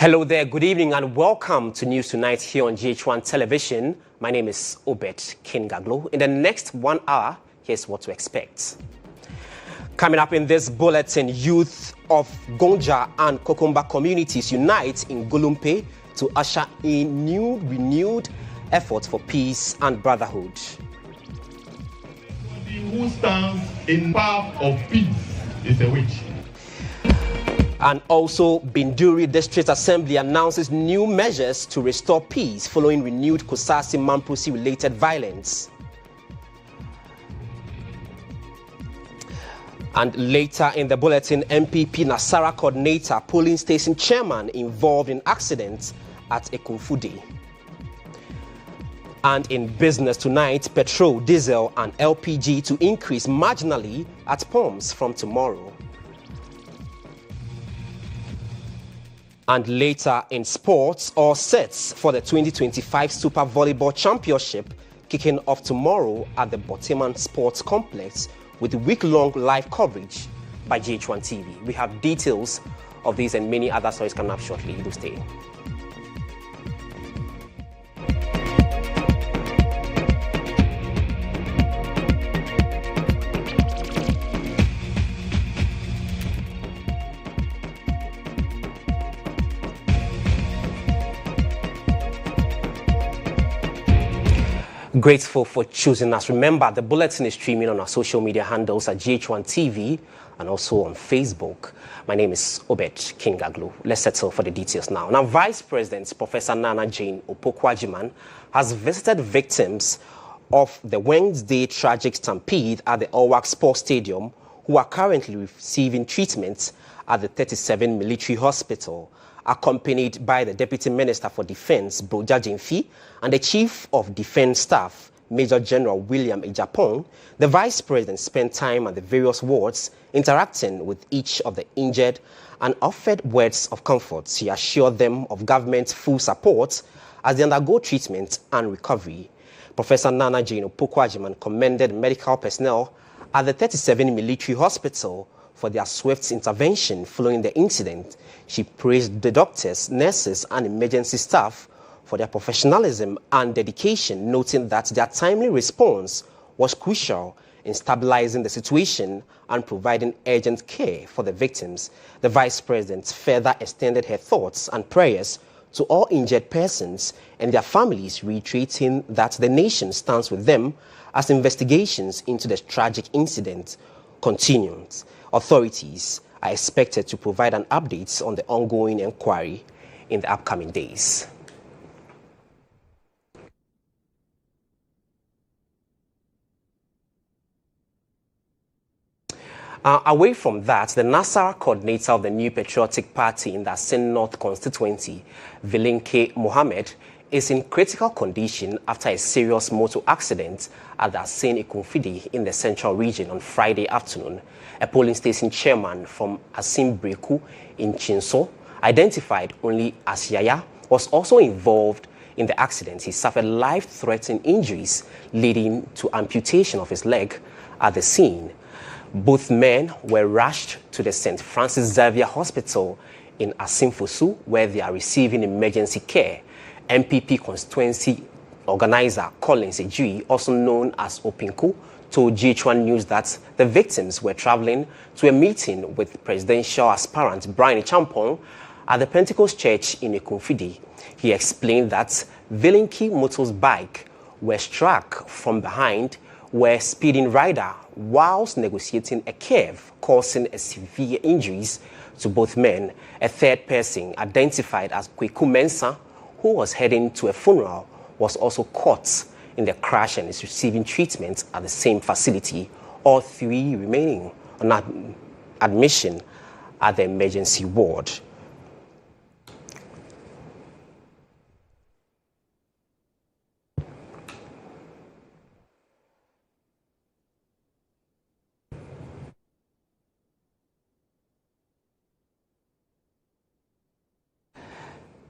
Hello there, good evening and welcome to News Tonight here on GHOne Television. My name is Obed Gaglo. In the next 1 hour, here's what to expect. Coming up in this bulletin, youth of Gonja and Kokomba communities unite in Golumpe to usher in renewed efforts for peace and brotherhood. Who stands in path of peace is a witch. And also, Binduri District Assembly announces new measures to restore peace following renewed Kusasi-Mamprosi-related violence. And later in the bulletin, MPP Nasara coordinator, polling station chairman involved in accident at Ekunfude. And in business tonight, petrol, diesel and LPG to increase marginally at pumps from tomorrow. And later in sports, all sets for the 2025 Super Volleyball Championship kicking off tomorrow at the Boteman Sports Complex with week-long live coverage by GHOne TV. We have details of these and many other stories coming up shortly. Do stay. Grateful for choosing us. Remember, the bulletin is streaming on our social media handles at GHOne TV and also on Facebook. My name is Obed Gaglo. Let's settle for the details now. Now, Vice President Professor Nana Jane Opoku-Agyeman has visited victims of the Wednesday tragic stampede at the Owak Sports Stadium who are currently receiving treatment at the 37 Military Hospital, accompanied by the Deputy Minister for Defense, Broja Jemfi, and the Chief of Defense Staff, Major General William Ejapong. The Vice President spent time at the various wards interacting with each of the injured and offered words of comfort. He assured them of government's full support as they undergo treatment and recovery. Professor Nana Jane Opoku-Agyeman commended medical personnel at the 37 Military Hospital for their swift intervention following the incident. She praised the doctors, nurses, and emergency staff for their professionalism and dedication, noting that their timely response was crucial in stabilizing the situation and providing urgent care for the victims. The Vice President further extended her thoughts and prayers to all injured persons and their families, reiterating that the nation stands with them as investigations into the tragic incident continues. Authorities are expected to provide an update on the ongoing inquiry in the upcoming days. Away from that, the Nasara coordinator of the New Patriotic Party in the Asin North constituency, Vilinke Mohammed, is in critical condition after a serious motor accident at the Asin Ekunfude in the central region on Friday afternoon. A polling station chairman from Asin Breku in Chinso, identified only as Yaya, was also involved in the accident. He suffered life-threatening injuries leading to amputation of his leg at the scene. Both men were rushed to the St. Francis Xavier Hospital in Asimfosu, where they are receiving emergency care. MPP constituency organizer Collins Ejui, also known as Opinku, told GHOne News that the victims were traveling to a meeting with presidential aspirant Brian Champong at the Pentecost Church in Ekunfude. He explained that Vilinki Motor's bike were struck from behind where speeding rider whilst negotiating a curve, causing a severe injuries to both men. A third person, identified as Kweku Mensah, who was heading to a funeral, was also caught in the crash and is receiving treatment at the same facility. All three remaining on admission at the emergency ward.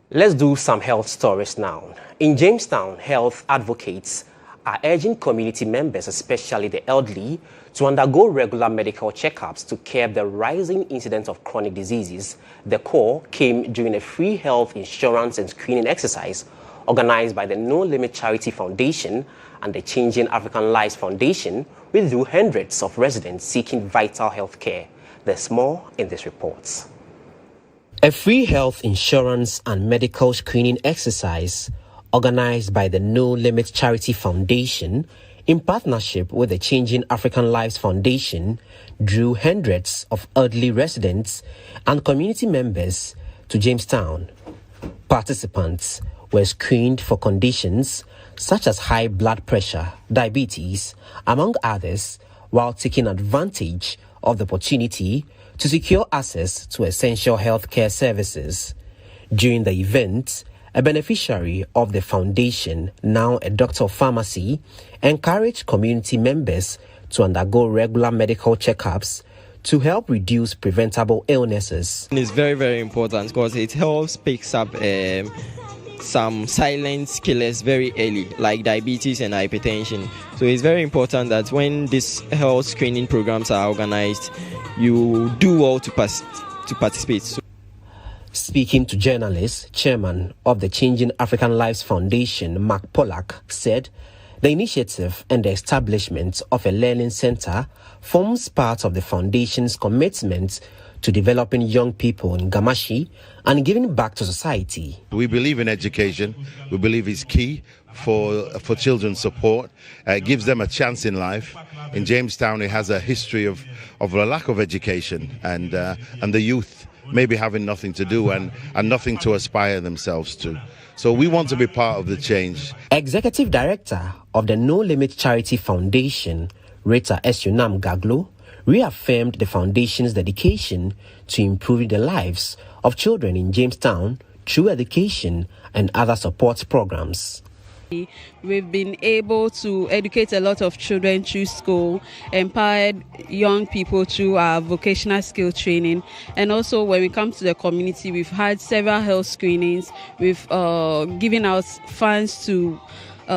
Let's do some health stories now. In Jamestown, health advocates are urging community members, especially the elderly, to undergo regular medical checkups to curb the rising incidence of chronic diseases. The call came during a free health insurance and screening exercise organized by the No Limit Charity Foundation and the Changing African Lives Foundation, which drew hundreds of residents seeking vital health care. There's more in this report. A free health insurance and medical screening exercise organized by the No Limit Charity Foundation in partnership with the Changing African Lives Foundation drew hundreds of elderly residents and community members to Jamestown. Participants were screened for conditions such as high blood pressure, diabetes, among others, while taking advantage of the opportunity to secure access to essential healthcare services. During the event, a beneficiary of the foundation, now a doctor of pharmacy, encouraged community members to undergo regular medical checkups to help reduce preventable illnesses. It's very, very important because it helps pick up some silent killers very early, like diabetes and hypertension. So it's very important that when these health screening programs are organized, you do well to participate. Speaking to journalists, Chairman of the Changing African Lives Foundation, Mark Pollack, said the initiative and the establishment of a learning center forms part of the foundation's commitment to developing young people in Gamashi and giving back to society. We believe in education. We believe it's key for children's support. It gives them a chance in life. In Jamestown, it has a history of a lack of education and the youth maybe having nothing to do and nothing to aspire themselves to. So we want to be part of the change. Executive Director of the No Limit Charity Foundation, Rita Esunam Gaglo, reaffirmed the foundation's dedication to improving the lives of children in Jamestown through education and other support programs. We've been able to educate a lot of children through school, empowered young people through our vocational skill training, and also when we come to the community, we've had several health screenings. We've given out funds to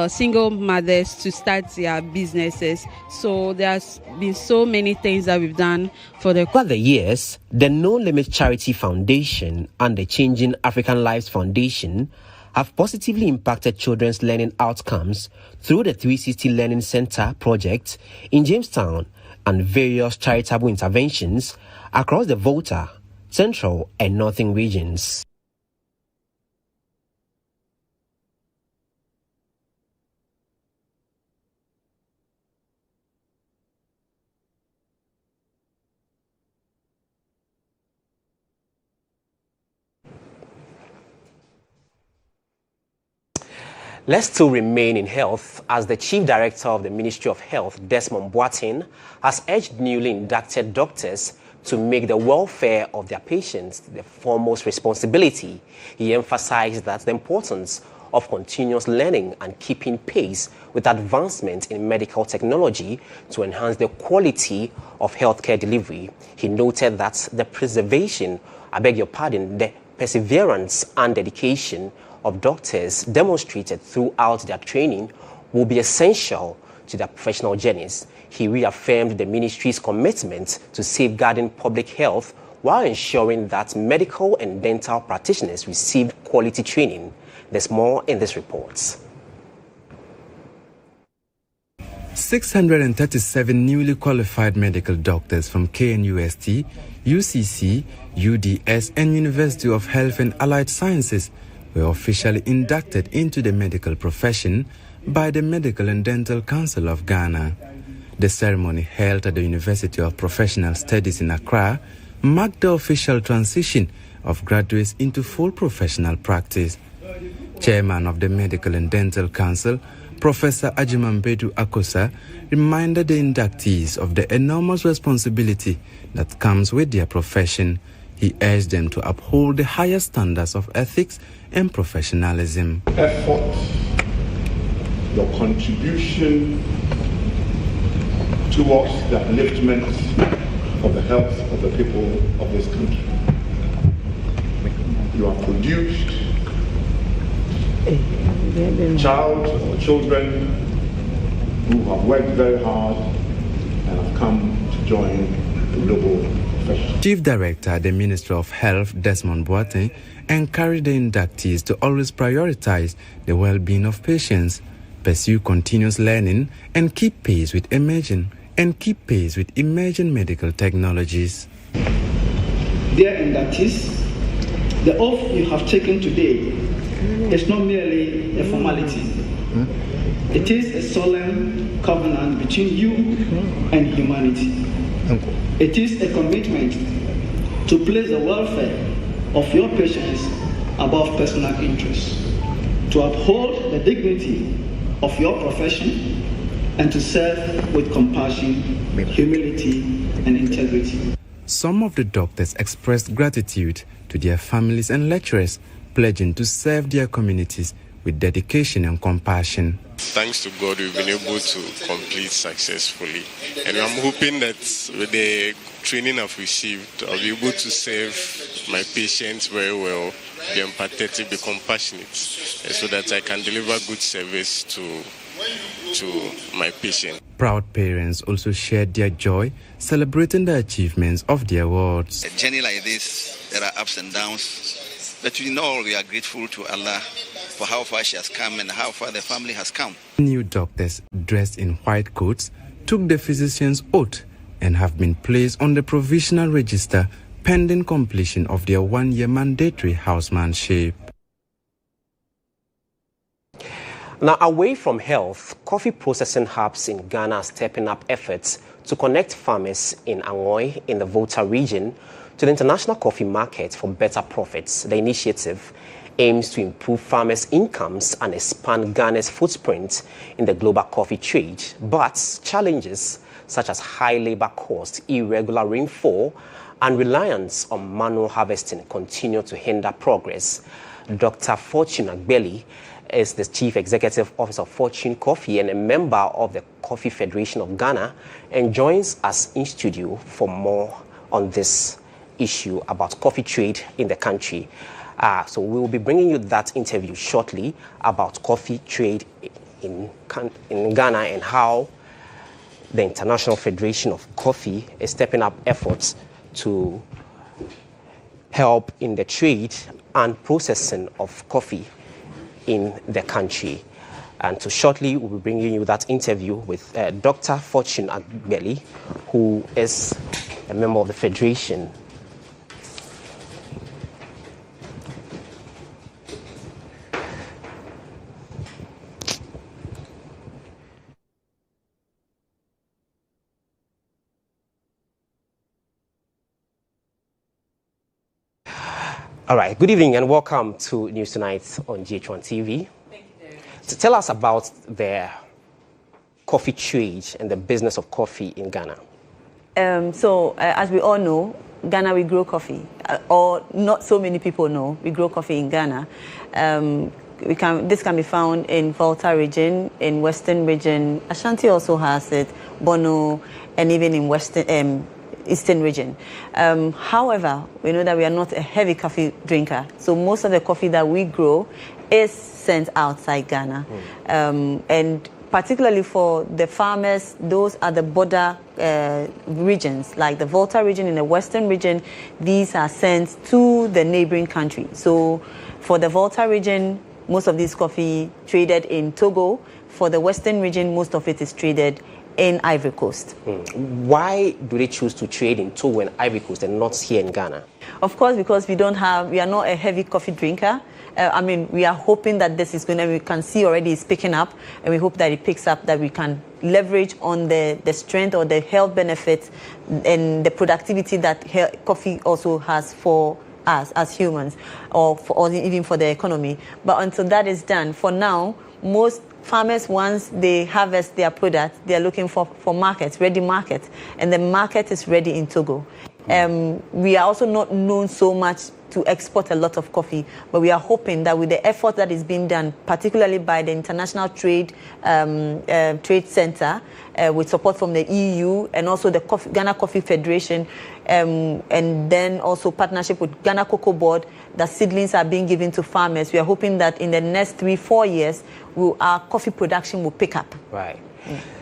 single mothers to start their businesses. So there's been so many things that we've done for the... Over the years, the No Limit Charity Foundation and the Changing African Lives Foundation have positively impacted children's learning outcomes through the 360 Learning Center project in Jamestown and various charitable interventions across the Volta, Central and Northern regions. Let's still remain in health, as the Chief Director of the Ministry of Health, Desmond Boateng, has urged newly inducted doctors to make the welfare of their patients the foremost responsibility. He emphasized that the importance of continuous learning and keeping pace with advancement in medical technology to enhance the quality of healthcare delivery. He noted that the perseverance and dedication of doctors demonstrated throughout their training will be essential to their professional journeys. He reaffirmed the ministry's commitment to safeguarding public health while ensuring that medical and dental practitioners receive quality training. There's more in this report. 637 newly qualified medical doctors from KNUST, UCC, UDS, and University of Health and Allied Sciences were officially inducted into the medical profession by the Medical and Dental Council of Ghana. The ceremony held at the University of Professional Studies in Accra marked the official transition of graduates into full professional practice. Chairman of the Medical and Dental Council, Professor Ajimambedu Akosa, reminded the inductees of the enormous responsibility that comes with their profession. He urged them to uphold the highest standards of ethics and professionalism. Effort, your contribution towards the upliftment of the health of the people of this country. You have produced a child or children who have worked very hard and have come to join the global profession. Chief Director at the Ministry of Health, Desmond Boateng, encouraged the inductees to always prioritize the well-being of patients, pursue continuous learning, and keep pace with emerging medical technologies. Dear inductees, the oath you have taken today is not merely a formality. It is a solemn covenant between you and humanity. It is a commitment to place the welfare of your patients above personal interests, to uphold the dignity of your profession, and to serve with compassion, humility, and integrity. Some of the doctors expressed gratitude to their families and lecturers, pledging to serve their communities with dedication and compassion. Thanks to God, we've been able to complete successfully. And I'm hoping that with the training I've received, I'll be able to serve my patients very well, be empathetic, be compassionate, so that I can deliver good service to my patients. Proud parents also shared their joy, celebrating the achievements of their wards. A journey like this, there are ups and downs, but we know we are grateful to Allah for how far she has come and how far the family has come. New doctors dressed in white coats took the physician's oath and have been placed on the provisional register pending completion of their one-year mandatory housemanship. Now, away from health, coffee processing hubs in Ghana are stepping up efforts to connect farmers in Angoy in the Volta region to the international coffee market for better profits. The initiative aims to improve farmers' incomes and expand Ghana's footprint in the global coffee trade. But challenges such as high labor costs, irregular rainfall, and reliance on manual harvesting continue to hinder progress. Dr. Fortune Agbeli is the Chief Executive Officer of Fortune Coffee and a member of the Coffee Federation of Ghana, and joins us in studio for more on this issue about coffee trade in the country. So we will be bringing you that interview shortly about coffee trade in Ghana and how the International Federation of Coffee is stepping up efforts to help in the trade and processing of coffee in the country. And so shortly we'll be bringing you that interview with Dr. Fortune Agbeli, who is a member of the Federation. All right, good evening and welcome to News Tonight on GHOne TV. Thank you. So tell us about the coffee trade and the business of coffee in Ghana. As we all know, Ghana, we grow coffee, or not so many people know, we grow coffee in Ghana. This can be found in Volta region, in Western region. Ashanti also has it, Bono, and even in Western, Eastern region. However, we know that we are not a heavy coffee drinker, so most of the coffee that we grow is sent outside Ghana. And particularly for the farmers, those are the border regions, like the Volta region in the Western region, these are sent to the neighboring country. So for the Volta region, most of this coffee traded in Togo. For the Western region, most of it is traded in Ivory Coast. Why do they choose to trade in Togo and Ivory Coast and not here in Ghana? Of course, because we are not a heavy coffee drinker. We are hoping that this is we can see already it's picking up, and we hope that it picks up, that we can leverage on the strength or the health benefits and the productivity that coffee also has for us as humans, or even for the economy. But until that is done, for now, most farmers, once they harvest their product, they are looking for markets, ready markets, and the market is ready in Togo. We are also not known so much to export a lot of coffee, but we are hoping that with the effort that is being done, particularly by the International Trade Center, with support from the EU and also the Ghana Coffee Federation, and then also partnership with Ghana Cocoa Board, that seedlings are being given to farmers. We are hoping that in the next 3-4 years, our coffee production will pick up. Right.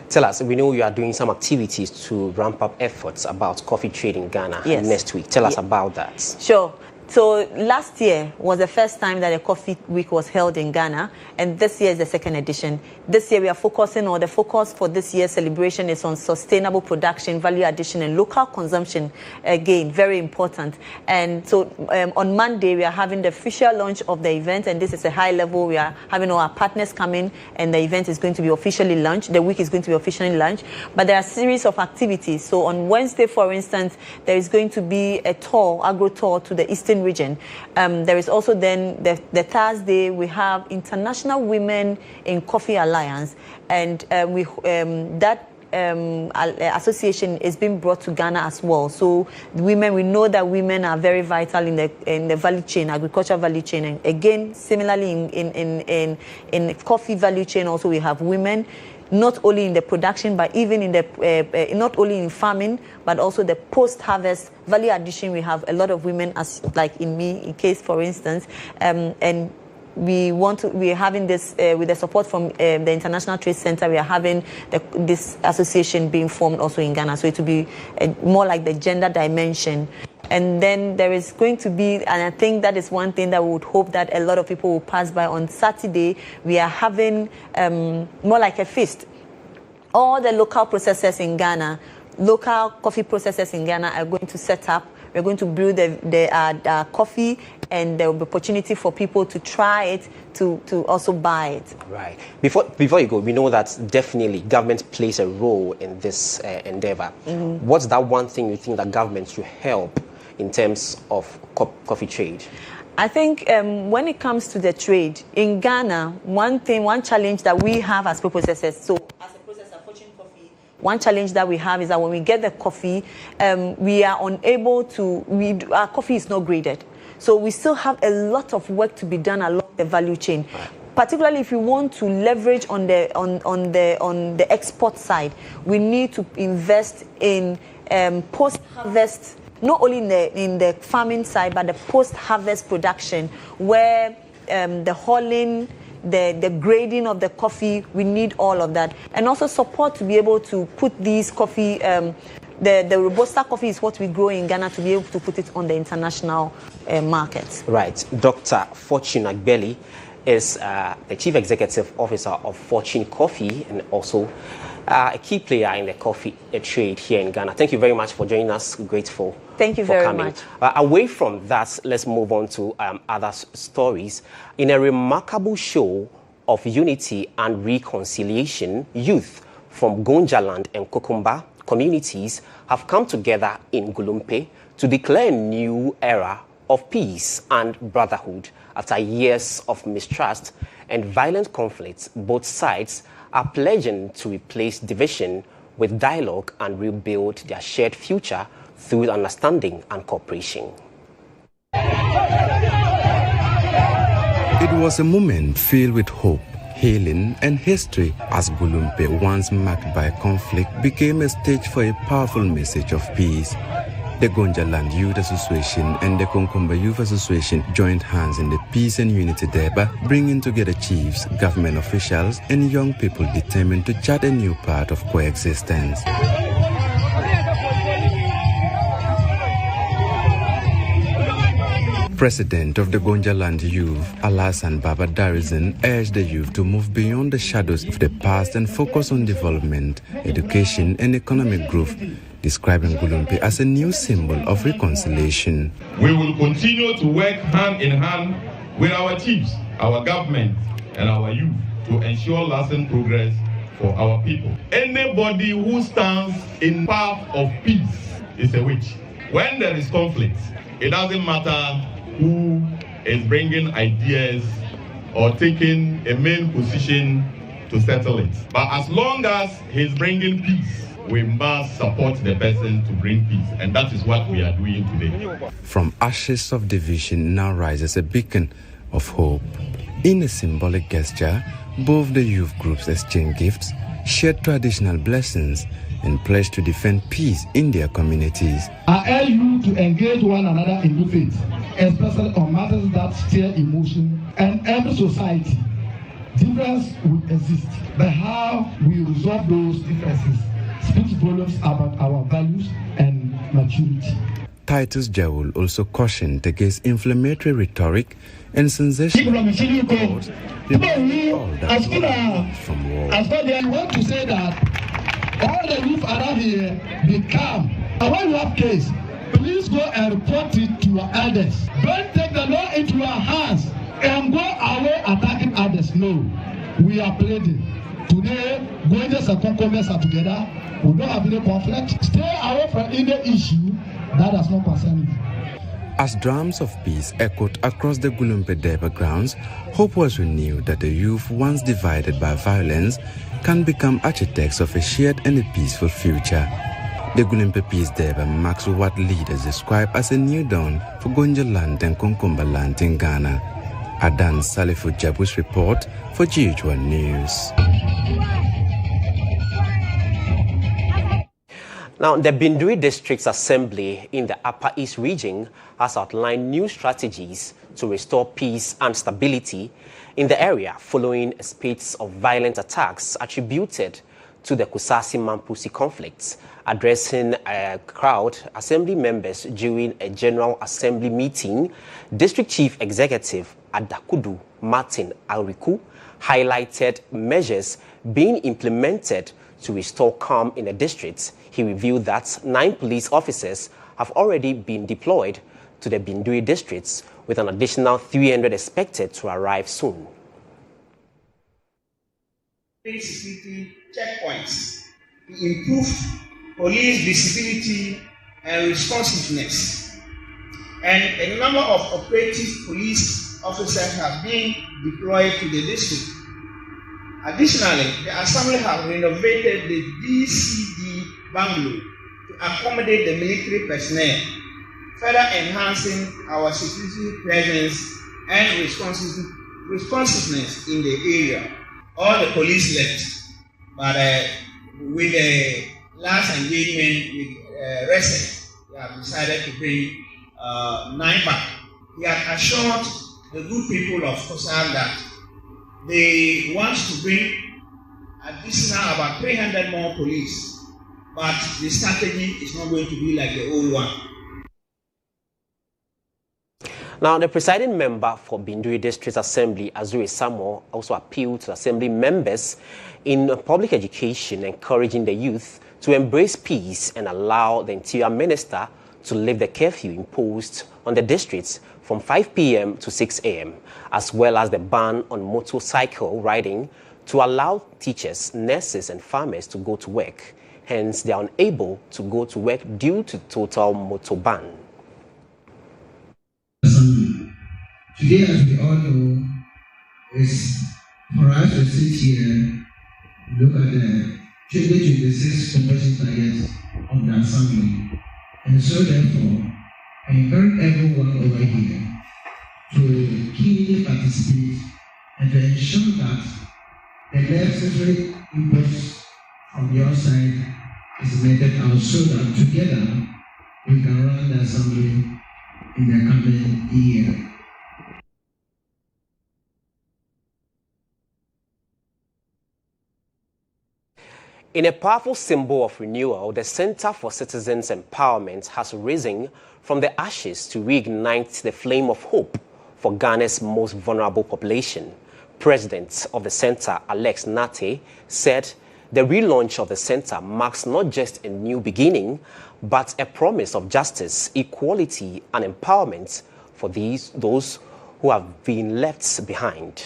Tell us, we know you are doing some activities to ramp up efforts about coffee trade in Ghana next week. Tell us about that. Sure. So last year was the first time that a coffee week was held in Ghana, and this year is the second edition. This year we are focusing, or the focus for this year's celebration is on sustainable production, value addition, and local consumption. Again, very important. And so on Monday we are having the official launch of the event, and this is a high level. We are having all our partners coming, and the event is going to be officially launched. The week is going to be officially launched, but there are a series of activities. So on Wednesday, for instance, there is going to be a tour, agro tour to the Eastern region. There is also then the Thursday we have International Women in Coffee Alliance, and that association is being brought to Ghana as well. So women, we know that women are very vital in the value chain, agricultural value chain, and again similarly in coffee value chain also we have women. Not only in the production, but even in the not only in farming, but also the post-harvest value addition. We have a lot of women, as like in me, in case for instance, and we are having this with the support from the International Trade Center. We are having this association being formed also in Ghana. So it will be more like the gender dimension. And then there is going to be, and I think that is one thing that we would hope that a lot of people will pass by on Saturday. We are having more like a feast. All the local processors in Ghana, local coffee processors in Ghana are going to set up. We're going to brew the coffee, and there will be opportunity for people to try it, to also buy it. Right. Before you go, we know that definitely government plays a role in this endeavor. Mm-hmm. What's that one thing you think that government should help in terms of coffee trade? I think when it comes to the trade in Ghana, one challenge that we have as processors, so as a processor, Fortune Coffee, one challenge that we have is that when we get the coffee, we are unable to, our coffee is not graded. So we still have a lot of work to be done along the value chain. Particularly if you want to leverage on the export side, we need to invest in post-harvest, not only in the farming side, but the post-harvest production, where the hauling, the grading of the coffee, we need all of that. And also support to be able to put these coffee, the Robusta coffee is what we grow in Ghana, to be able to put it on the international markets. Right. Dr. Fortune Agbeli is the Chief Executive Officer of Fortune Coffee, and also a key player in the coffee trade here in Ghana. Thank you very much for joining us. We're grateful. Thank you for very coming. much. Away from that, let's move on to other stories. In a remarkable show of unity and reconciliation, youth from Gonjaland and Kokumba communities have come together in Gulumpe to declare a new era of peace and brotherhood. After years of mistrust and violent conflicts, both sides are pledging to replace division with dialogue and rebuild their shared future through understanding and cooperation. It was a moment filled with hope, healing, and history as Gulumpe, once marked by conflict, became a stage for a powerful message of peace. The Gonjaland Youth Association and the Konkumba Youth Association joined hands in the Peace and Unity Day by bringing together chiefs, government officials, and young people determined to chart a new path of coexistence. President of the Gonjaland Youth, Alassane Baba Darizan, urged the youth to move beyond the shadows of the past and focus on development, education, and economic growth, describing Gulumpe as a new symbol of reconciliation. We will continue to work hand in hand with our chiefs, our government, and our youth to ensure lasting progress for our people. Anybody who stands in path of peace is a witch. When there is conflict, it doesn't matter who is bringing ideas or taking a main position to settle it. But as long as he's bringing peace, we must support the person to bring peace. And that is what we are doing today. From ashes of division now rises a beacon of hope. In a symbolic gesture, both the youth groups exchange gifts, shared traditional blessings, and pledge to defend peace in their communities. I urge you to engage one another in good faith, especially on matters that stir emotion, and every society difference will exist, but how we resolve those differences speaks volumes about our values and maturity. Titus GHOne also cautioned against inflammatory rhetoric and sensational reports as far as I want to say that all the youth around here be calm. And when you have case, please go and report it to your elders. Don't take the law into your hands and go away attacking others. No, we are pleading. Today, Rangers and Concomers are together. We don't have any conflict. Stay away from any issue that does not concern you. As drums of peace echoed across the Gulumpe Deba grounds, hope was renewed that the youth, once divided by violence, can become architects of a shared and a peaceful future. The Gulumpe Peace Deba marks what leaders describe as a new dawn for Gonja land and Konkomba land in Ghana. Adan Salifu Jabu's report for GHOne News. Now, the Bindui District's Assembly in the Upper East region has outlined new strategies to restore peace and stability in the area following a spate of violent attacks attributed to the Kusasi-Mampusi conflicts. Addressing a crowd, Assembly members during a General Assembly meeting, District Chief Executive Adakudu Martin Alriku highlighted measures being implemented to restore calm in the district. He revealed that 9 police officers have already been deployed to the Bindui districts, with an additional 300 expected to arrive soon. Security checkpoints to improve police visibility and responsiveness, and a number of operative police officers have been deployed to the district. Additionally, the Assembly have renovated the DCD bungalow to accommodate the military personnel, further enhancing our security presence and responsiveness in the area. All the police left, but with the last engagement with RESEC, we have decided to bring 9 back. He had assured the good people of Kosar that they want to bring additional about 300 more police, but the strategy is not going to be like the old one. Now, the presiding member for Bindui District Assembly, Azuri Samuel, also appealed to Assembly members in public education, encouraging the youth to embrace peace and allow the Interior Minister to lift the curfew imposed on the districts from 5 p.m. to 6 a.m., as well as the ban on motorcycle riding to allow teachers, nurses, and farmers to go to work. Hence, they are unable to go to work due to total motor ban. Today, as we all know, is for us to sit here, look at the 2026 composition targets of the Assembly. And so therefore, I encourage everyone over here to keenly participate and to ensure that the necessary inputs from your side is meted out so that together we can run the Assembly in the coming year. In a powerful symbol of renewal, the Center for Citizens Empowerment has risen from the ashes to reignite the flame of hope for Ghana's most vulnerable population. President of the center, Alex Nate, said the relaunch of the center marks not just a new beginning, but a promise of justice, equality, and empowerment for those who have been left behind.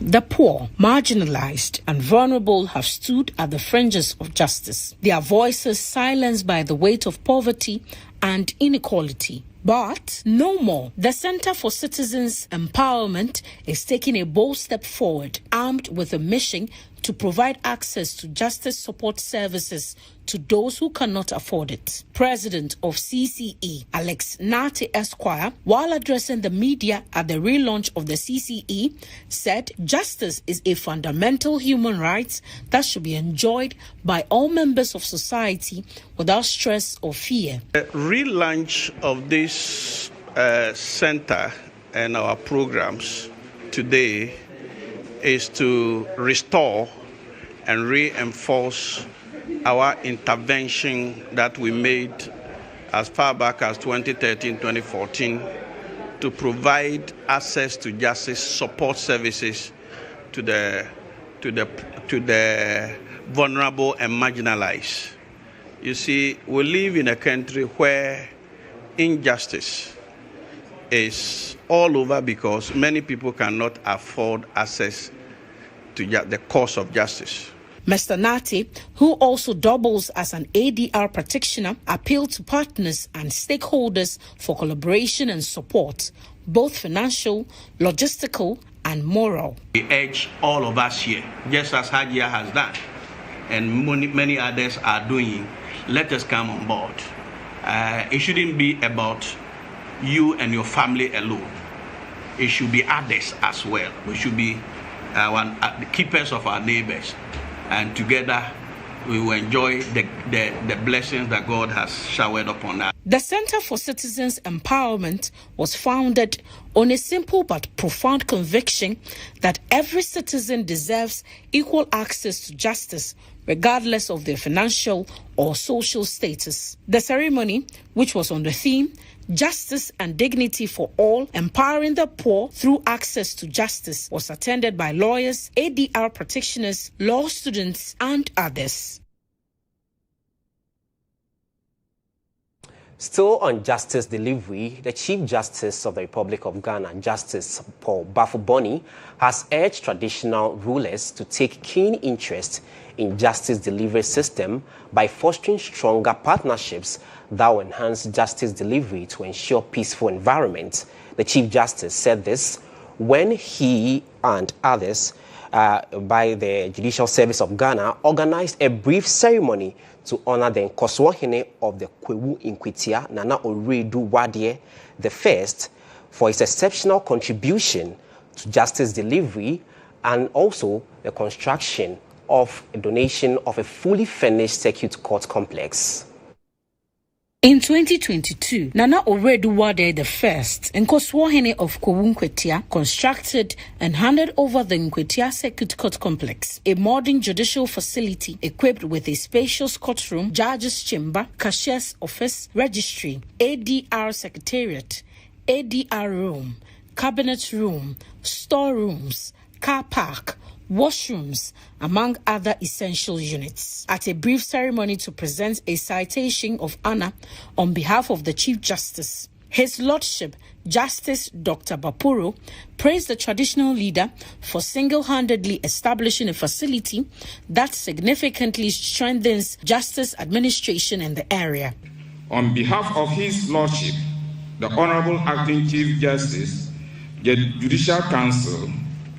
The poor, marginalized, and vulnerable have stood at the fringes of justice, their voices silenced by the weight of poverty and inequality. But no more. The Center for Citizens Empowerment is taking a bold step forward, armed with a mission to provide access to justice support services to those who cannot afford it. President of CCE, Alex Nate Esquire, while addressing the media at the relaunch of the CCE, said justice is a fundamental human right that should be enjoyed by all members of society without stress or fear. The relaunch of this center and our programs today is to restore and reinforce our intervention that we made as far back as 2013-2014 to provide access to justice support services to the vulnerable and marginalized. You see, we live in a country where injustice is all over because many people cannot afford access to the cause of justice. Mr. Nati, who also doubles as an ADR practitioner, appealed to partners and stakeholders for collaboration and support, both financial, logistical, and moral. We urge all of us here, just as Hajia has done, and many others are doing, let us come on board. It shouldn't be about you and your family alone. It should be others as well. We should be the keepers of our neighbors. And together we will enjoy the blessings that God has showered upon us. The Center for Citizens Empowerment was founded on a simple but profound conviction that every citizen deserves equal access to justice, regardless of their financial or social status. The ceremony, which was on the theme, Justice and Dignity for All, Empowering the Poor Through Access to Justice, was attended by lawyers, ADR practitioners, law students, and others. Still on justice delivery, the Chief Justice of the Republic of Ghana, Justice Paul Bafuboni, has urged traditional rulers to take keen interest in justice delivery system by fostering stronger partnerships that will enhance justice delivery to ensure peaceful environment. The Chief Justice said this when he and others by the Judicial Service of Ghana organized a brief ceremony to honor the Nkoswohene of the Kwewu Inkwitia, Nana Oredu Wadie the First, for his exceptional contribution to justice delivery and also the construction of a donation of a fully furnished circuit court complex. In 2022, Nana Oredu Wadie the First, Nkoswohene of Kwewu Inkwitia, constructed and handed over the Inkwitia Circuit Court Complex, a modern judicial facility equipped with a spacious courtroom, judge's chamber, cashier's office, registry, ADR secretariat, ADR room, cabinet room, storerooms, car park, washrooms, among other essential units. At a brief ceremony to present a citation of honor on behalf of the Chief Justice, His Lordship Justice Dr. Bapuro praised the traditional leader for single-handedly establishing a facility that significantly strengthens justice administration in the area. On behalf of His Lordship, the Honorable Acting Chief Justice, the Judicial Council,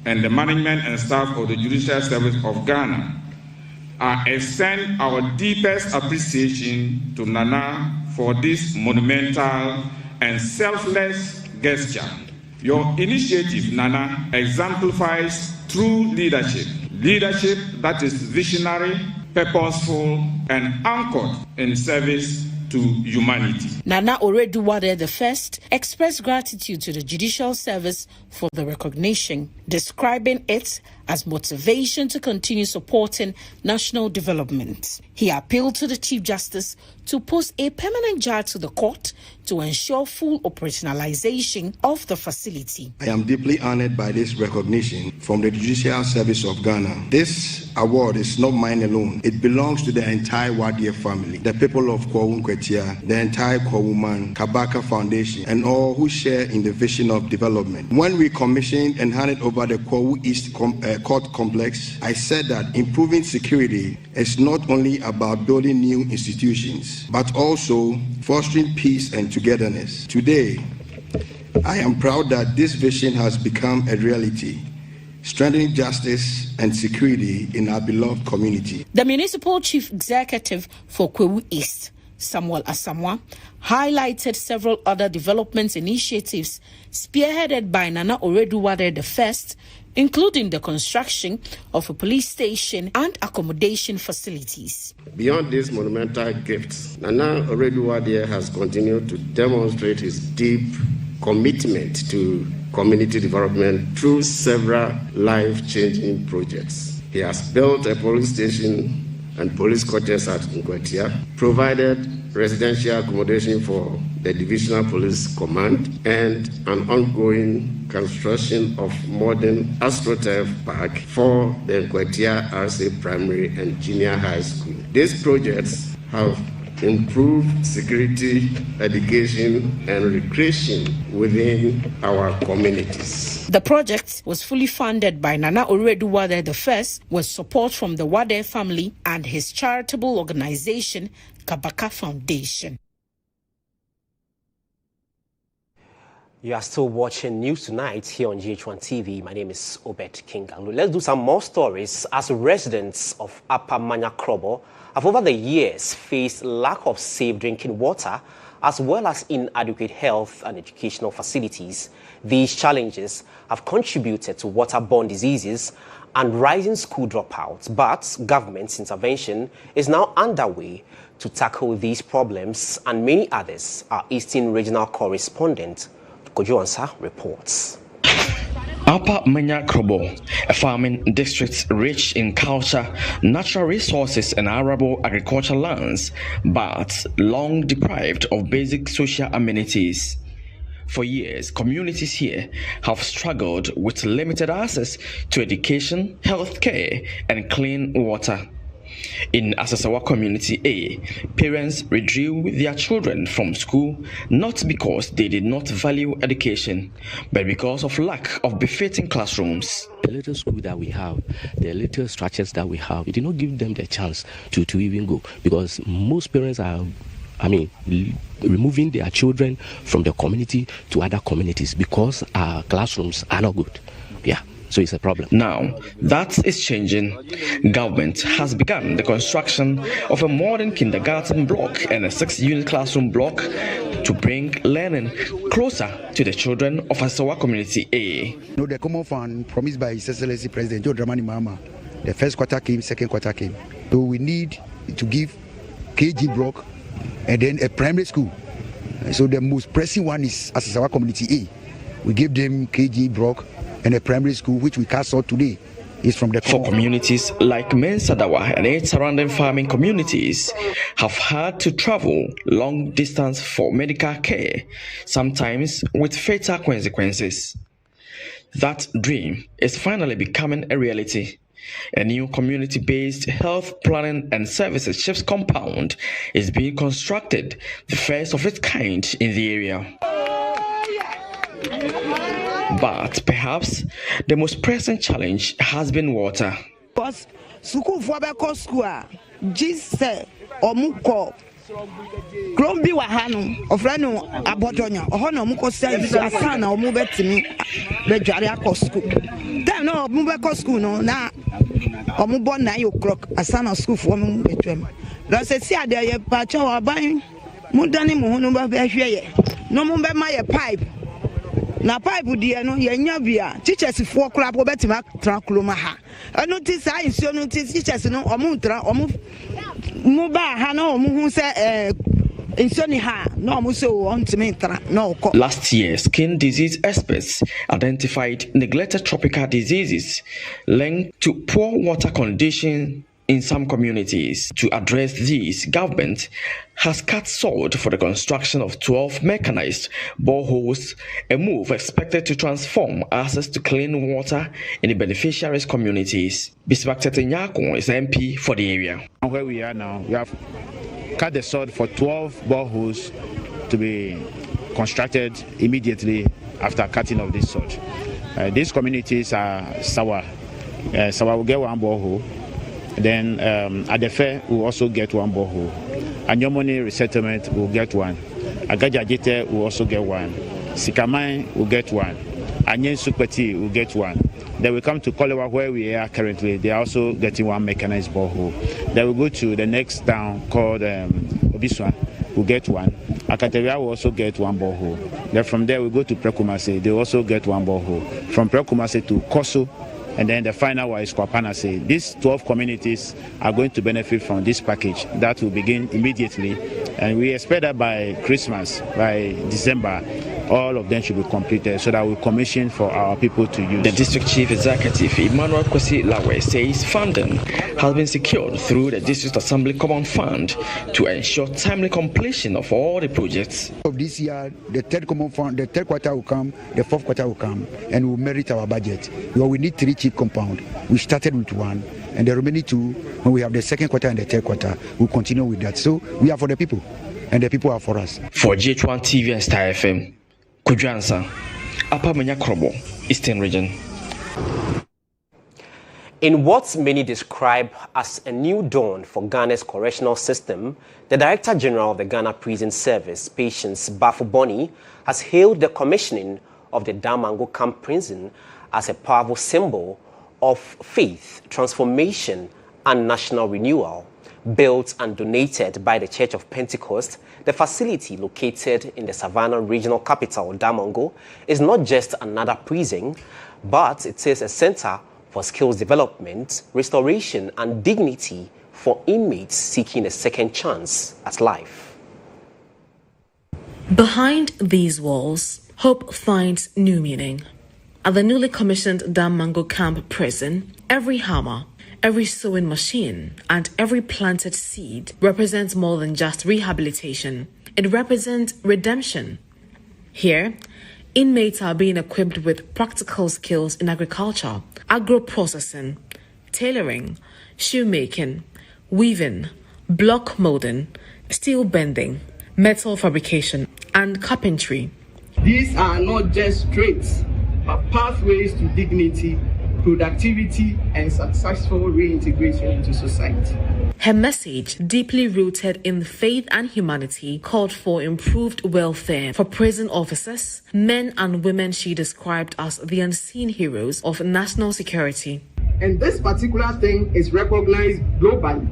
and the management and staff of the Judicial Service of Ghana, I extend our deepest appreciation to Nana for this monumental and selfless gesture. Your initiative, Nana, exemplifies true leadership that is visionary, purposeful, and anchored in service to humanity. Nana Oredu Wadie the First expressed gratitude to the Judicial Service for the recognition, describing it as motivation to continue supporting national development. He appealed to the Chief Justice to post a permanent judge to the court to ensure full operationalization of the facility. I am deeply honored by this recognition from the Judicial Service of Ghana. This award is not mine alone. It belongs to the entire Wadie family, the people of Kwewu Inkwitia, the entire Kwewuman, Kabaka Foundation, and all who share in the vision of development. When we commissioned and handed over the Kwewu East Court Complex, I said that improving security is not only about building new institutions, but also fostering peace and togetherness. Today, I am proud that this vision has become a reality, strengthening justice and security in our beloved community. The Municipal Chief Executive for Kwewu East, Samuel Asamoah, highlighted several other development initiatives spearheaded by Nana Oredu Wadie the First, including the construction of a police station and accommodation facilities. Beyond these monumental gifts, Nana Oredu Wadie has continued to demonstrate his deep commitment to community development through several life-changing projects. He has built a police station and police quarters at Nkwetia, provided residential accommodation for the Divisional Police Command, and an ongoing construction of modern AstroTurf Park for the Nkwetia RC Primary and Junior High School. These projects have improved security, education, and recreation within our communities. The project was fully funded by Nana Oredu Wade I, with support from the Wade family and his charitable organization, Kabaka Foundation. You are still watching News Tonight here on GHOne TV. My name is Obed Gaglo. Let's do some more stories. As residents of Upper Manya Krobo have over the years faced lack of safe drinking water as well as inadequate health and educational facilities. These challenges have contributed to waterborne diseases and rising school dropouts, but government's intervention is now underway to tackle these problems and many others. Our Eastern Regional Correspondent GHOne reports. Upper Manya Krobo, a farming district rich in culture, natural resources and arable agricultural lands, but long deprived of basic social amenities. For years, communities here have struggled with limited access to education, healthcare, and clean water. In Asasawa Community A, parents withdrew their children from school not because they did not value education, but because of lack of befitting classrooms. The little school that we have, the little structures that we have, it did not give them the chance to even go, because most parents are removing their children from the community to other communities because our classrooms are not good. Yeah. So it's a problem. Now, that is changing. Government has begun the construction of a modern kindergarten block and a 6-unit classroom block to bring learning closer to the children of Asawa Community A. The common fund promised by His Excellency President Joe Dramani Mahama, the first quarter came, second quarter came. So we need to give KG block and then a primary school. So the most pressing one is Asawa Community A. We give them KG block and a primary school, which we cast out today, is from the for communities like Mensadawa and its surrounding farming communities have had to travel long distance for medical care, sometimes with fatal consequences. That dream is finally becoming a reality. A new community-based health planning and services chiefs compound is being constructed, the first of its kind in the area. But perhaps the most pressing challenge has been water. Because school for the school, Jesus omuko, Grombi wahano, ofrano abotonya, ohono muko say asana omubetimi, bejaria ko school. Then no mubeko school no na omubo 9 o'clock asana school for me betwem. Lo se si ade ye pacha wa ban, mudani muhunu ba behwe no mumbe ma ye pipe. Na pipe die no yenya bia teachers for club obetima trankloma ha notice I so notice teachers no omuntra omu muba ha na omu hu se insoni ha no omu so ontimi tra no. Last year, skin disease experts identified neglected tropical diseases linked to poor water conditions in some communities. To address these, government has cut salt for the construction of 12 mechanized boreholes, a move expected to transform access to clean water in the beneficiaries' communities. Bismarck GHOne is MP for the area. Where we are now, we have cut the salt for 12 boreholes to be constructed immediately after cutting of this salt. These communities are Sawa. Sawa will get 1 borehole. Then Adefe will also get 1 borehole. Anyomoni resettlement will get 1. Agajajite will also get 1. Sikamai will get 1. Anyen Supeti will get 1. Then we come to Kolewa where we are currently. They are also getting 1 mechanized borehole. Then we go to the next town called Obiswa. We'll get 1. Akateria will also get 1 borehole. Then from there we go to Prekumase. They also get 1 borehole. From Prekumase to Koso. And then the final one is Kwapanase. These 12 communities are going to benefit from this package that will begin immediately. And we expect that by Christmas, by December, all of them should be completed so that we commission for our people to use. The District Chief Executive, Emmanuel Kwesi Lawe, says funding has been secured through the District Assembly Common Fund to ensure timely completion of all the projects. Of this year, the third common fund, the third quarter will come, the fourth quarter will come, and we'll merit our budget. Well, we need 3 cheap compounds. We started with 1, and the remaining 2, when we have the second quarter and the third quarter, we'll continue with that. So we are for the people, and the people are for us. For GHOne TV and Star FM, Kujansa, Upper Menya Krobo, Eastern Region. In what many describe as a new dawn for Ghana's correctional system, the Director General of the Ghana Prison Service, Patience Bafuboni, has hailed the commissioning of the Damango Camp Prison as a powerful symbol of faith, transformation, and national renewal. Built and donated by the Church of Pentecost, the facility located in the Savannah regional capital, Damango, is not just another prison, but it is a center for skills development, restoration, and dignity for inmates seeking a second chance at life. Behind these walls, hope finds new meaning. At the newly commissioned Damango Camp Prison, every hammer, every sewing machine, and every planted seed represents more than just rehabilitation. It represents redemption. Here, inmates are being equipped with practical skills in agriculture, agro-processing, tailoring, shoemaking, weaving, block molding, steel bending, metal fabrication, and carpentry. These are not just traits, but pathways to dignity, productivity, and successful reintegration into society. Her message, deeply rooted in faith and humanity, called for improved welfare for prison officers, men and women she described as the unseen heroes of national security. And this particular thing is recognized globally.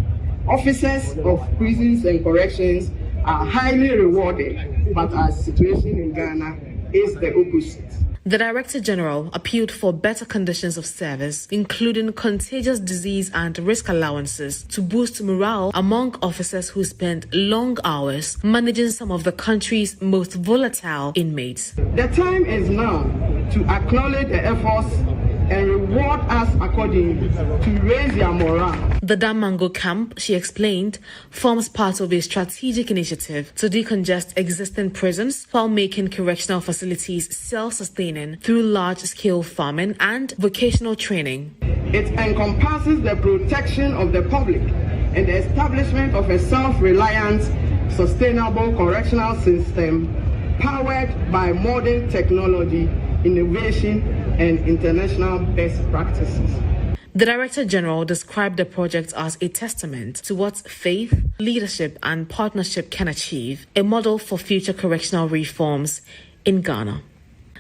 Officers of prisons and corrections are highly rewarded, but our situation in Ghana is the opposite. The Director General appealed for better conditions of service, including contagious disease and risk allowances, to boost morale among officers who spend long hours managing some of the country's most volatile inmates. The time is now to acknowledge the efforts and reward us accordingly to raise their morale. The Damango Camp, she explained, forms part of a strategic initiative to decongest existing prisons while making correctional facilities self-sustaining through large-scale farming and vocational training. It encompasses the protection of the public and the establishment of a self-reliant, sustainable correctional system powered by modern technology, innovation, and international best practices. The Director General described the project as a testament to what faith, leadership, and partnership can achieve, a model for future correctional reforms in Ghana.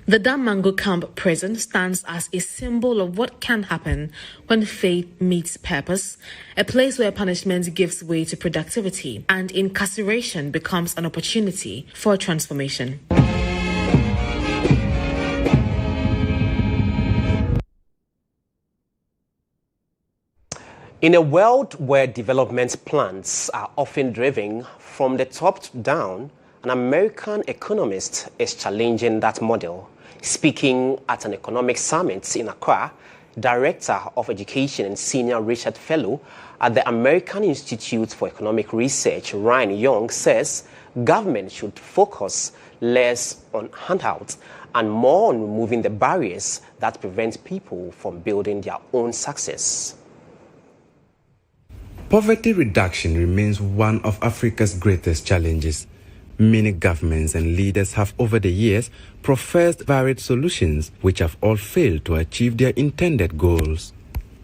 The Damango Camp Prison stands as a symbol of what can happen when faith meets purpose, a place where punishment gives way to productivity and incarceration becomes an opportunity for transformation. In a world where development plans are often driven from the top down, an American economist is challenging that model. Speaking at an economic summit in Accra, Director of Education and Senior Research Fellow at the American Institute for Economic Research, Ryan Young, says government should focus less on handouts and more on removing the barriers that prevent people from building their own success. Poverty reduction remains one of Africa's greatest challenges. Many governments and leaders have over the years professed varied solutions which have all failed to achieve their intended goals.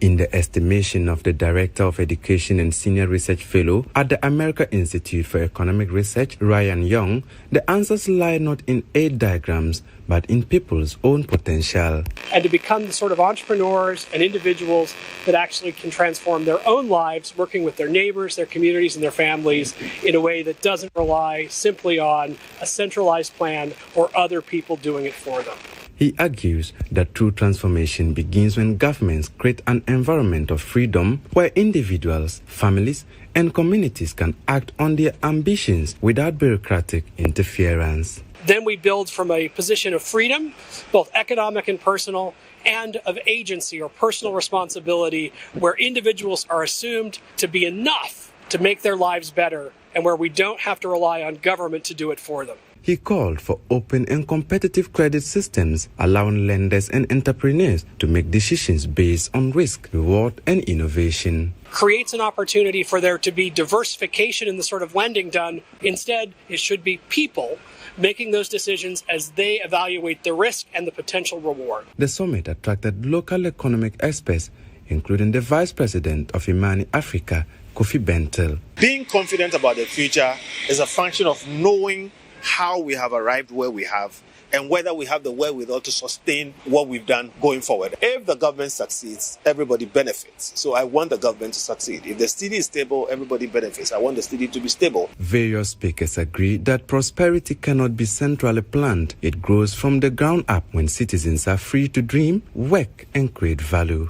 In the estimation of the Director of Education and Senior Research Fellow at the American Institute for Economic Research, Ryan Young, the answers lie not in aid diagrams, but in people's own potential. And to become the sort of entrepreneurs and individuals that actually can transform their own lives, working with their neighbors, their communities, and their families in a way that doesn't rely simply on a centralized plan or other people doing it for them. He argues that true transformation begins when governments create an environment of freedom where individuals, families, and communities can act on their ambitions without bureaucratic interference. Then we build from a position of freedom, both economic and personal, and of agency or personal responsibility, where individuals are assumed to be enough to make their lives better and where we don't have to rely on government to do it for them. He called for open and competitive credit systems, allowing lenders and entrepreneurs to make decisions based on risk, reward, and innovation. Creates an opportunity for there to be diversification in the sort of lending done. Instead, it should be people making those decisions as they evaluate the risk and the potential reward. The summit attracted local economic experts, including the Vice President of Imani Africa, Kofi Bentel. Being confident about the future is a function of knowing how we have arrived where we have and whether we have the wherewithal to sustain what we've done going forward. If the government succeeds, everybody benefits. So I want the government to succeed. If the city is stable, everybody benefits. I want the city to be stable. Various speakers agree that prosperity cannot be centrally planned. It grows from the ground up when citizens are free to dream, work, and create value.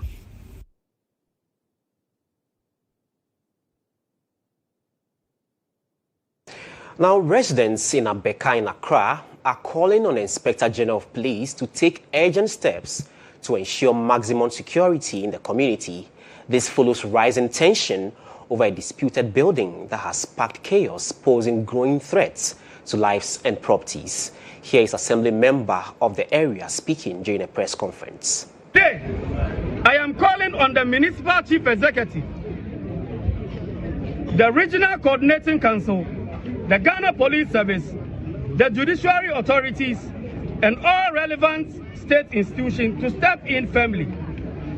Now, residents in Abeka in Accra are calling on the Inspector General of Police to take urgent steps to ensure maximum security in the community. This follows rising tension over a disputed building that has sparked chaos, posing growing threats to lives and properties. Here is Assembly member of the area speaking during a press conference. Today, I am calling on the Municipal Chief Executive, the Regional Coordinating Council, the Ghana Police Service, the judiciary authorities, and all relevant state institutions to step in firmly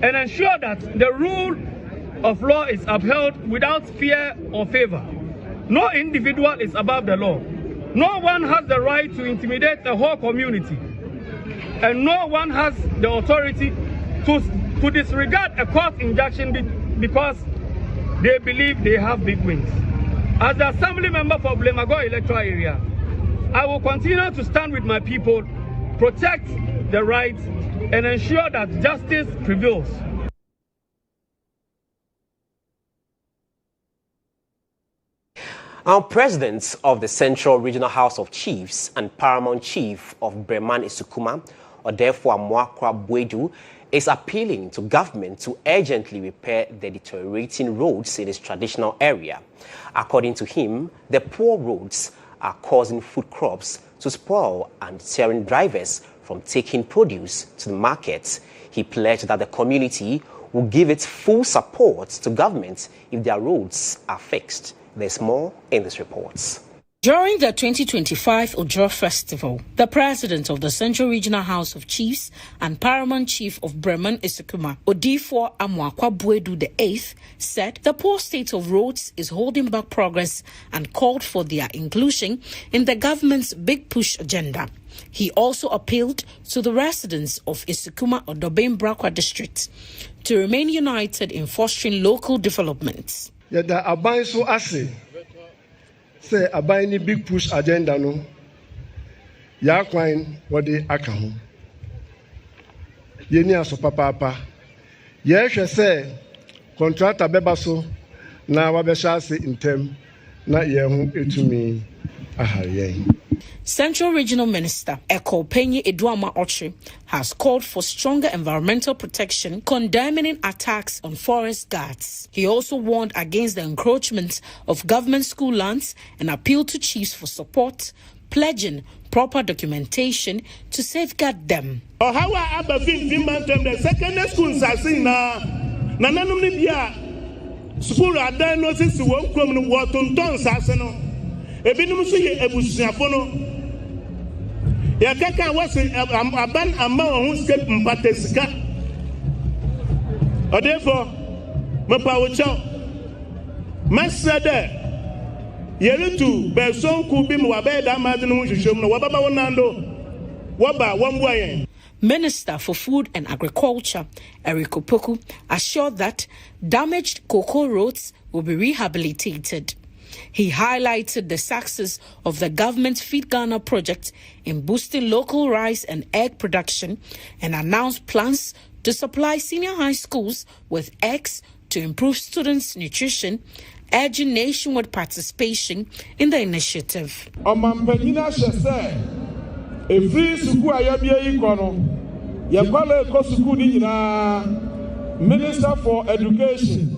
and ensure that the rule of law is upheld without fear or favor. No individual is above the law. No one has the right to intimidate the whole community, and no one has the authority to disregard a court injunction because they believe they have big wings. As the Assembly member for Blemago electoral area, I will continue to stand with my people, protect the rights, and ensure that justice prevails. Our presidents of the Central Regional House of Chiefs and Paramount Chief of Breman Isukuma, or therefore Mwakwa Bwedu, is appealing to government to urgently repair the deteriorating roads in its traditional area. According to him, the poor roads are causing food crops to spoil and deterring drivers from taking produce to the market. He pledged that the community will give its full support to government if their roads are fixed. There's more in this report. During the 2025 Ojo Festival, the president of the Central Regional House of Chiefs and Paramount Chief of Breman Isukuma, Odifo Amwakwa Bwedu VIII, said the poor state of roads is holding back progress and called for their inclusion in the government's Big Push agenda. He also appealed to the residents of Isukuma Odobem Brakwa district to remain united in fostering local developments. Say about any big push agenda no GHOne what they akaho yeni aso papa ye hwe say contractor beba so na wabesha ase intem na ye hu etumi ahare. Central Regional Minister Eko Penye Eduama Ochi has called for stronger environmental protection, condemning attacks on forest guards. He also warned against the encroachment of government school lands and appealed to chiefs for support, pledging proper documentation to safeguard them. How about the secondary schools are seen now? Nananum Nidia school are there no since you won't come to Wharton Sasano. Ebinum see a busiafono. Yakaka was aban amount who step Mpateska. Or therefore, Mapawacho Master there. Yerutu, Berson Kubim, Wabeda Madinu Shum, Wababa Wanando, Waba, Wamwayan. Minister for Food and Agriculture, Eric Opoku, assured that damaged cocoa roads will be rehabilitated. He highlighted the success of the government's Feed Ghana project in boosting local rice and egg production and announced plans to supply senior high schools with eggs to improve students' nutrition urging nationwide participation in the initiative. Minister for Education,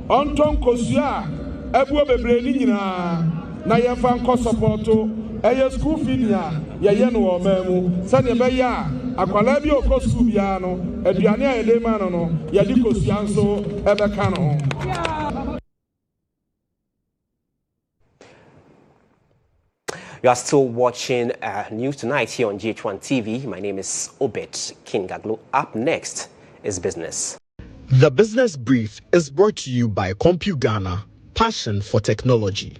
Anton Kosia, Ebu Bebreni na yɛmfa nkɔ support ɛyɛ school fee nia yɛyɛ no wɔ mɛmu sɛdeɛ ɛbɛyɛ a akwalaa bi ɔkɔ school biara no aduane a yɛde ma no no yɛde kosua nso ɛbɛka no ho. You are still watching News Tonight here on GHOne TV. My name is Obed Gaglo. Up next is business. The Business Brief is brought to you by CompuGhana, passion for technology.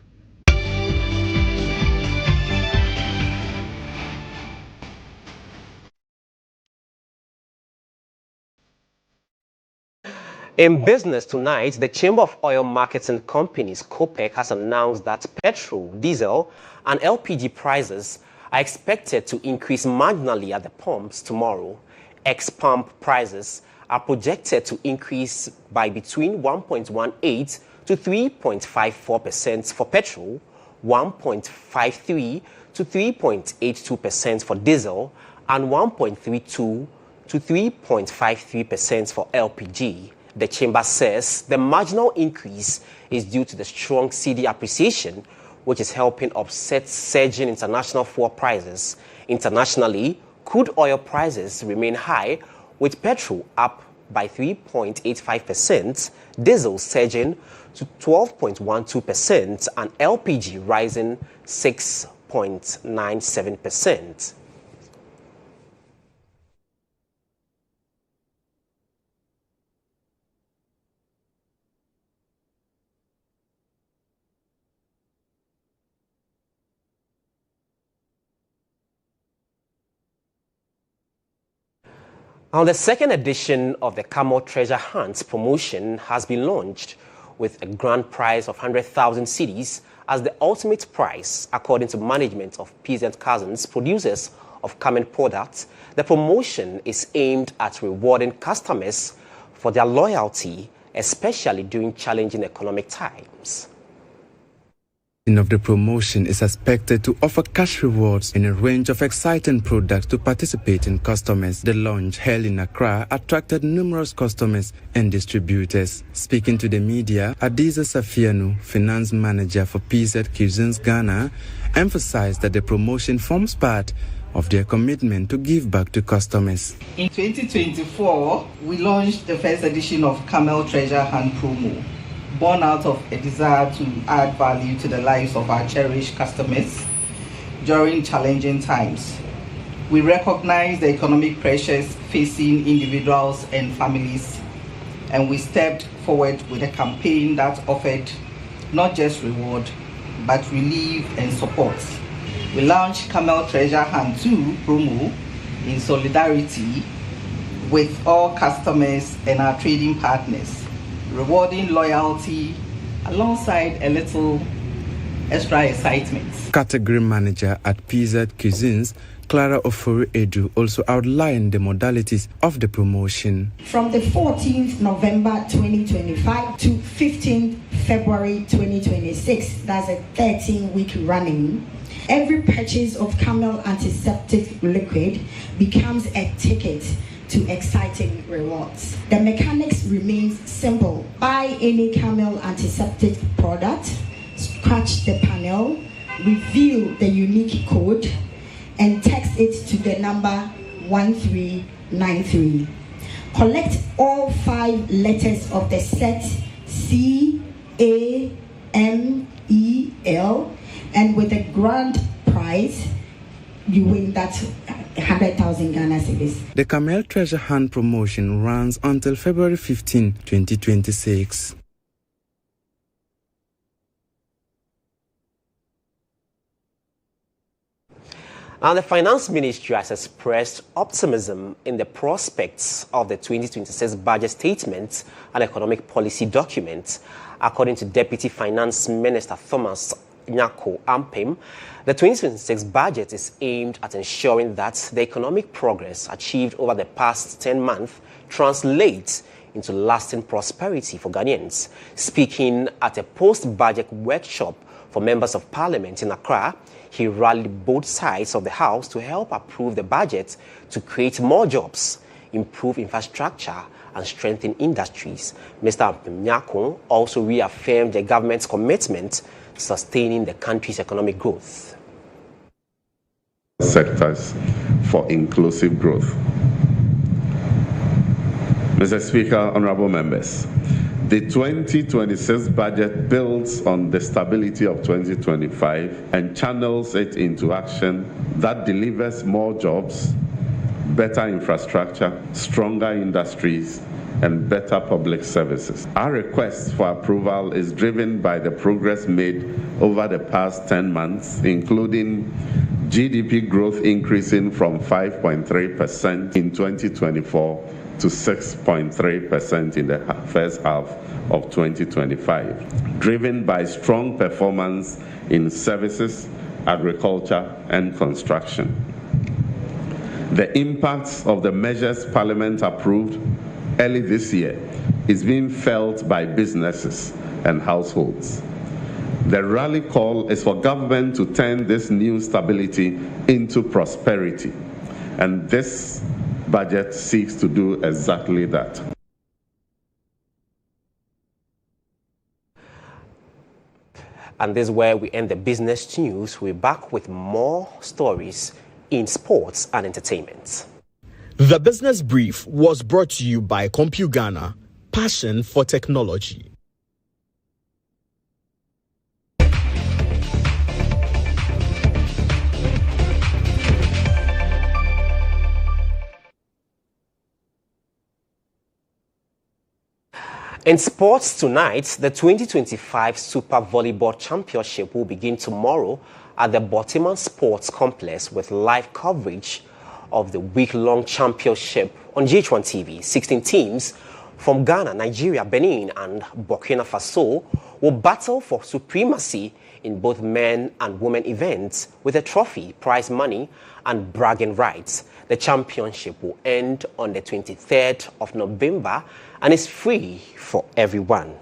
In business tonight, the Chamber of Oil Marketing Companies, COPEC, has announced that petrol, diesel, and LPG prices are expected to increase marginally at the pumps tomorrow. Ex-pump prices are projected to increase by between 1.18 to 3.54% for petrol, 1.53 to 3.82% for diesel, and 1.32 to 3.53% for LPG. The chamber says the marginal increase is due to the strong cedi appreciation, which is helping offset surging international fuel prices. Internationally, crude oil prices remain high, with petrol up by 3.85%, diesel surging to 12.12%, and LPG rising 6.97%. Now, the second edition of the Camel Treasure Hunt promotion has been launched with a grand prize of 100,000 cedis as the ultimate prize, according to management of Peasant Cousins, producers of camel products. The promotion is aimed at rewarding customers for their loyalty, especially during challenging economic times. Of the promotion is expected to offer cash rewards in a range of exciting products to participating customers. The launch held in Accra attracted numerous customers and distributors. Speaking to the media, Adiza Safianu, finance manager for PZ Cuisines Ghana, emphasized that the promotion forms part of their commitment to give back to customers. In 2024, we launched the first edition of Camel Treasure Hunt promo, born out of a desire to add value to the lives of our cherished customers during challenging times. We recognize the economic pressures facing individuals and families, and we stepped forward with a campaign that offered not just reward, but relief and support. We launched Camel Treasure Hunt 2 promo in solidarity with all customers and our trading partners, rewarding loyalty alongside a little extra excitement. Category manager at PZ Cuisines, Clara Ofori Edu, also outlined the modalities of the promotion. From the 14th November 2025 to 15th February 2026, that's a 13-week running, every purchase of Camel antiseptic liquid becomes a ticket to exciting rewards. The mechanics remains simple. Buy any Camel antiseptic product, scratch the panel, reveal the unique code, and text it to the number 1393. Collect all 5 letters of the set CAMEL, and with the grand prize, you win that 100,000 Ghana cedis. The Camel Treasure Hunt promotion runs until February 15, 2026. Now, the Finance Ministry has expressed optimism in the prospects of the 2026 budget statement and economic policy document. According to Deputy Finance Minister Thomas Nyako Ampem, the 2026 budget is aimed at ensuring that the economic progress achieved over the past 10 months translates into lasting prosperity for Ghanaians. Speaking at a post-budget workshop for members of parliament in Accra, he rallied both sides of the House to help approve the budget to create more jobs, improve infrastructure, and strengthen industries. Mr. GHOne also reaffirmed the government's commitment to sustaining the country's economic growth. Sectors for inclusive growth. Mr. Speaker, honorable members, the 2026 budget builds on the stability of 2025 and channels it into action that delivers more jobs, better infrastructure, stronger industries, and better public services. Our request for approval is driven by the progress made over the past 10 months, including GDP growth increasing from 5.3% in 2024 to 6.3% in the first half of 2025, driven by strong performance in services, agriculture, and construction. The impacts of the measures Parliament approved early this year is being felt by businesses and households. The rally call is for government to turn this new stability into prosperity, and this budget seeks to do exactly that. And this is where we end the business news. We're back with more stories in sports and entertainment. The Business Brief was brought to you by CompuGhana, passion for technology. In sports tonight, the 2025 Super Volleyball Championship will begin tomorrow at the Baltimore Sports Complex with live coverage of the week-long championship on GHOne TV. 16 teams from Ghana, Nigeria, Benin, and Burkina Faso will battle for supremacy in both men and women events with a trophy, prize money, and bragging rights. The championship will end on the 23rd of November and is free for everyone.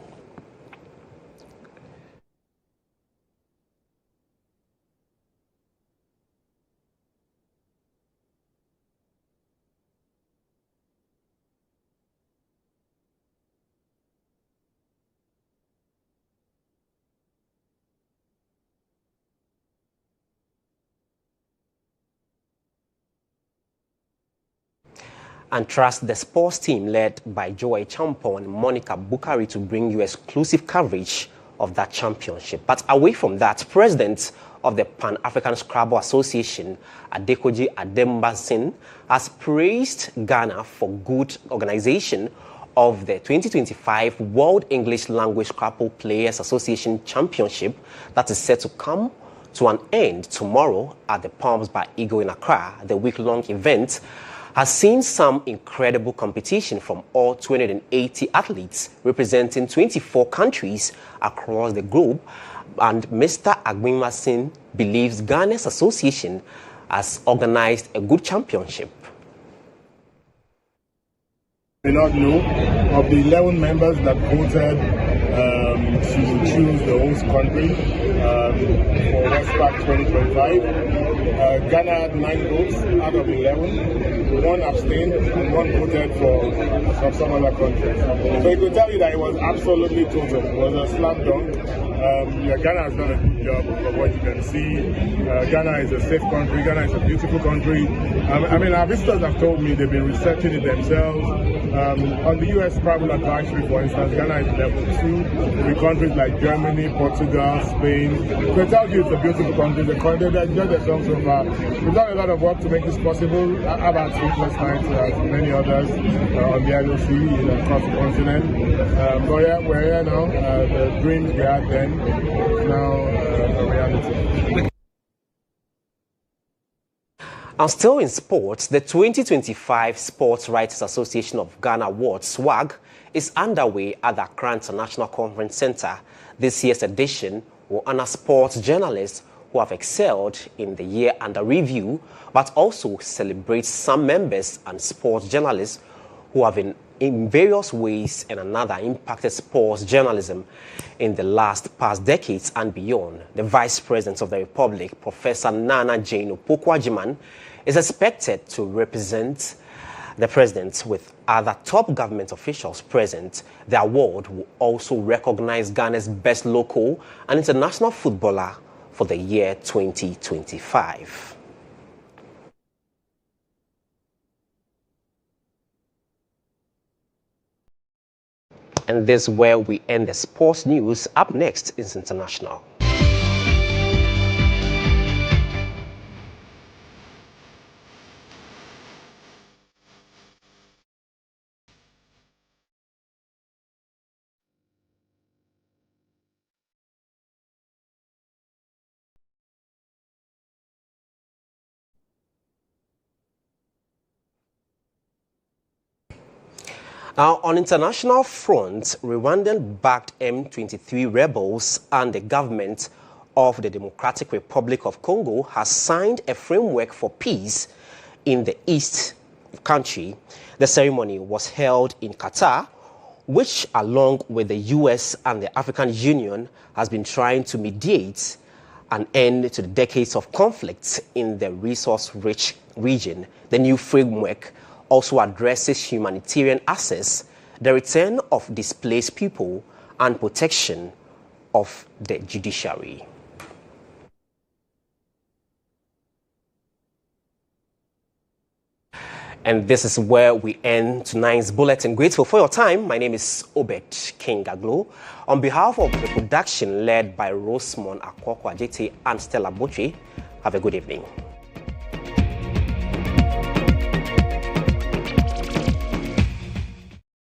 And trust the sports team led by Joy Champo and Monica Bukari to bring you exclusive coverage of that championship. But away from that, President of the Pan-African Scrabble Association, Adekoji Adembasin, has praised Ghana for good organization of the 2025 World English Language Scrabble Players Association Championship that is set to come to an end tomorrow at the Palms by Eagle in Accra. The week-long event has seen some incredible competition from all 280 athletes representing 24 countries across the globe, and Mr. Agbimasin believes Ghana's association has organized a good championship. I do not know of the 11 members that voted to choose the host country for Westpac 2025. Ghana had 9 votes out of 11. 1 abstained and 1 voted for some other countries. So it could tell you that it was absolutely total. It was a slam dunk. Ghana has done a good job from what you can see. Ghana is a safe country. Ghana is a beautiful country. I mean, our visitors have told me they've been researching it themselves. On the U.S. Scrabble Advisory, for instance, Ghana is level 2 with countries like Germany, Portugal, Spain. So it tells you it's a beautiful country. They've enjoyed themselves so far. We've done a lot of work to make this possible. I've had sleepless nights as many others on the IOC across the continent. But yeah, we're here now. The dreams we had then is now a reality. And still in sports, the 2025 Sports Writers Association of Ghana Awards, SWAG, is underway at the Accra International Conference Center. This year's edition will honor sports journalists who have excelled in the year under review, but also celebrate some members and sports journalists who have been in various ways and another impacted sports journalism in the past decades and beyond. The Vice President of the Republic, Professor Nana Jane Opoku-Agyeman, is expected to represent the President with other top government officials present. The award will also recognize Ghana's best local and international footballer for the year 2025. And this is where we end the sports news. Up next is international. Now, on international front, Rwandan-backed M23 rebels and the government of the Democratic Republic of Congo has signed a framework for peace in the east country. The ceremony was held in Qatar, which, along with the U.S. and the African Union, has been trying to mediate an end to the decades of conflict in the resource-rich region. The new framework also addresses humanitarian access, the return of displaced people, and protection of the judiciary. And this is where we end tonight's bulletin. Grateful for your time. My name is Obed Gaglo. On behalf of the production led by Rosemond Akwakwa-Ajete and Stella Boche, have a good evening.